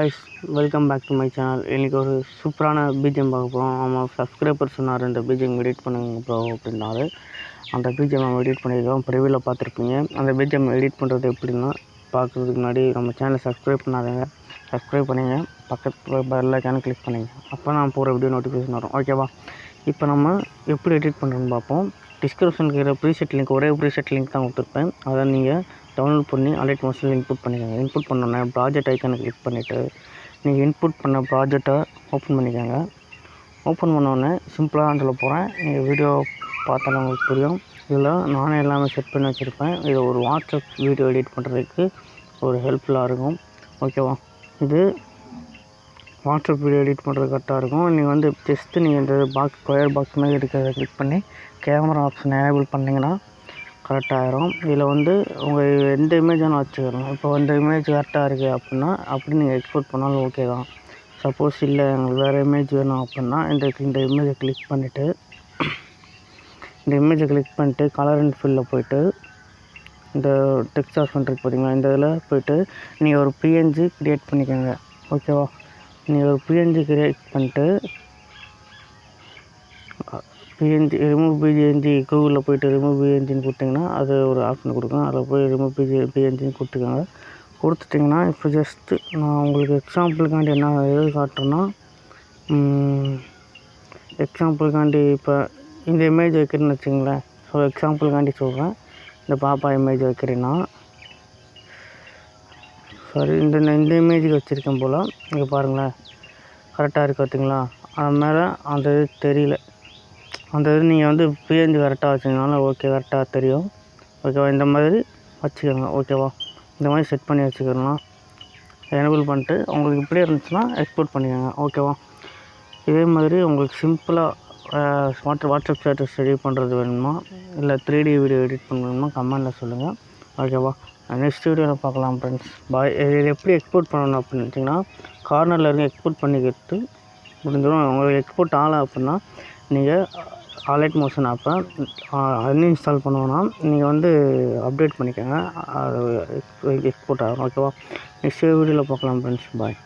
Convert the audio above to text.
Guys, welcome back to my channel. இன்றைக்கி ஒரு சூப்பரான பிஜிஎம் பார்க்க போகிறோம். நம்ம சப்ஸ்கிரைபர் சொன்னார் இந்த பிஜிஎம் எடிட் பண்ணுங்க ப்ரோ அப்படின்னாரு. அந்த பிஜிஎம் நம்ம எடிட் பண்ணியிருக்கோம். ப்ரிவியூவில் பார்த்துருப்பீங்க. அந்த பிஜிஎம் எடிட் பண்ணுறது எப்படின்னா, பார்க்குறதுக்கு முன்னாடி நம்ம சேனலை சப்ஸ்கிரைப் பண்ணாதீங்க, சப்ஸ்கிரைப் பண்ணிங்க, பக்கத்தில் பெல் ஐக்கானை கிளிக் பண்ணிங்க. அப்போ நான் போகிற வீடியோ நோட்டிஃபிகேஷன் வரும். ஓகேவா? இப்போ நம்ம எப்படி எடிட் பண்ணுறோன்னு பார்ப்போம். டிஸ்கிரிப்ஷனுக்கு இருக்கிற ப்ரீசெட் லிங்க், ஒரே ப்ரீசெட் லிங்க் தான் கொடுத்துருப்பேன். அதை நீங்கள் டவுன்லோட் பண்ணி அலைட் மோஷனில் இன்புட் பண்ணிக்கோங்க. இன்புட் பண்ணோன்னே ப்ராஜெக்ட் ஐக்கானை கிளிக் பண்ணிவிட்டு நீங்கள் இன்புட் பண்ண ப்ராஜெக்டை ஓப்பன் பண்ணிக்கோங்க. ஓப்பன் பண்ணோடனே சிம்பிளாக அதில் போகிறேன். நீங்கள் வீடியோ பார்த்தாலும் உங்களுக்கு புரியும். இதில் நானே எல்லாமே செட் பண்ணி வச்சுருப்பேன். இது ஒரு வாட்ஸ்அப் வீடியோ எடிட் பண்ணுறதுக்கு ஒரு ஹெல்ப்ஃபுல்லாக இருக்கும். ஓகேவா? இது வாட்ஸ்அப் வீடியோ எடிட் பண்ணுறது கரெக்டாக இருக்கும். நீங்கள் ஜஸ்ட்டு நீங்கள் இந்த பாக்ஸ் ஸ்கொயர் பாக்ஸ் மாதிரி இருக்கிறத கிளிக் பண்ணி கேமரா ஆப்ஷன் எனேபிள் பண்ணிங்கன்னா கரெக்டாகிடும். இதில் உங்கள் எந்த இமேஜ் வேணால் வச்சுக்கலாம். இப்போ இந்த இமேஜ் கரெக்டாக இருக்குது அப்படின்னா அப்படி நீங்கள் எக்ஸ்போர்ட் பண்ணாலும் ஓகே தான். சப்போஸ் இல்லை எங்களுக்கு வேறு இமேஜ் வேணும் அப்படின்னா இந்த இமேஜை கிளிக் பண்ணிவிட்டு கலர் அண்ட் ஃபில்லில் போய்ட்டு இந்த டெக்ஸ்ட் ஆப்ஷன் இருக்குது பார்த்தீங்களா, இந்த இதில் போய்ட்டு நீங்கள் ஒரு பிஎன்ஜி க்ரியேட் பண்ணிக்கோங்க. ஓகேவா? நீங்கள் ஒரு பிஎன்ஜி க்ரியேட் பண்ணிட்டு ரிமூவ் பிஎன்ஜி கூகுளில் போய்ட்டு ரிமூவ் பிஎன்ஜின்னு கொடுத்திங்கன்னா அது ஒரு ஆப்ஷன் கொடுக்கும். அதில் போய் ரிமூவ் பிஎன்ஜின்னு கொடுத்துக்கோங்க. கொடுத்துட்டிங்கன்னா இப்போ ஜஸ்ட்டு நான் உங்களுக்கு எக்ஸாம்பிளுக்காண்டி என்ன எது காட்டுறேன்னா, எக்ஸாம்பிளுக்காண்டி இப்போ இந்த இமேஜ் வைக்கிறேன்னு வச்சுங்களேன். ஸோ எக்ஸாம்பிளுக்காண்டி சொல்கிறேன். இந்த பாப்பா இமேஜ் வைக்கிறேன்னா, சாரி இந்த இமேஜுக்கு வச்சுருக்கேன் போல். இங்கே பாருங்களேன், கரெக்டாக இருக்குது பார்த்தீங்களா? அது மேலே அந்த இது தெரியல. அந்த இது நீங்கள் பிஎன்ஜி கரெக்டாக வச்சிங்கனாலும் ஓகே, கரெக்டாக தெரியும். ஓகேவா? இந்த மாதிரி வச்சுக்கோங்க. ஓகேவா? இந்த மாதிரி செட் பண்ணி வச்சுக்கிறோம். எனேபிள் பண்ணிட்டு உங்களுக்கு இப்படியே இருந்துச்சுன்னா எக்ஸ்போர்ட் பண்ணிக்கோங்க. ஓகேவா? இதே மாதிரி உங்களுக்கு சிம்பிளாக வாட்ஸ்அப் ஸ்டேட்டஸ் எடிட் பண்ணுறது வேணுமா, இல்லை 3D வீடியோ எடிட் பண்ணணுமா கமெண்டில் சொல்லுங்கள். ஓகேவா? நெக்ஸ்ட் வீடியோவில் பார்க்கலாம் ஃப்ரெண்ட்ஸ். பாய். இது எப்படி எக்ஸ்போர்ட் பண்ணணும் அப்படின்னு வச்சிங்கன்னா, கார்னரில் இருக்க எக்ஸ்போர்ட் பண்ணிக்கிட்டு முடிஞ்சிடும். உங்களுக்கு எக்ஸ்போர்ட் ஆகலை அப்படின்னா நீங்கள் அலைட் மோஷன் ஆப்பை அன்இன்ஸ்டால் பண்ணுவோன்னா நீங்கள் அப்டேட் பண்ணிக்கோங்க. அது எக்ஸ்போர்ட் ஆகும். ஓகேவா? நெக்ஸ்ட் வீடியோவில் பார்க்கலாம் ஃப்ரெண்ட்ஸ். பாய்.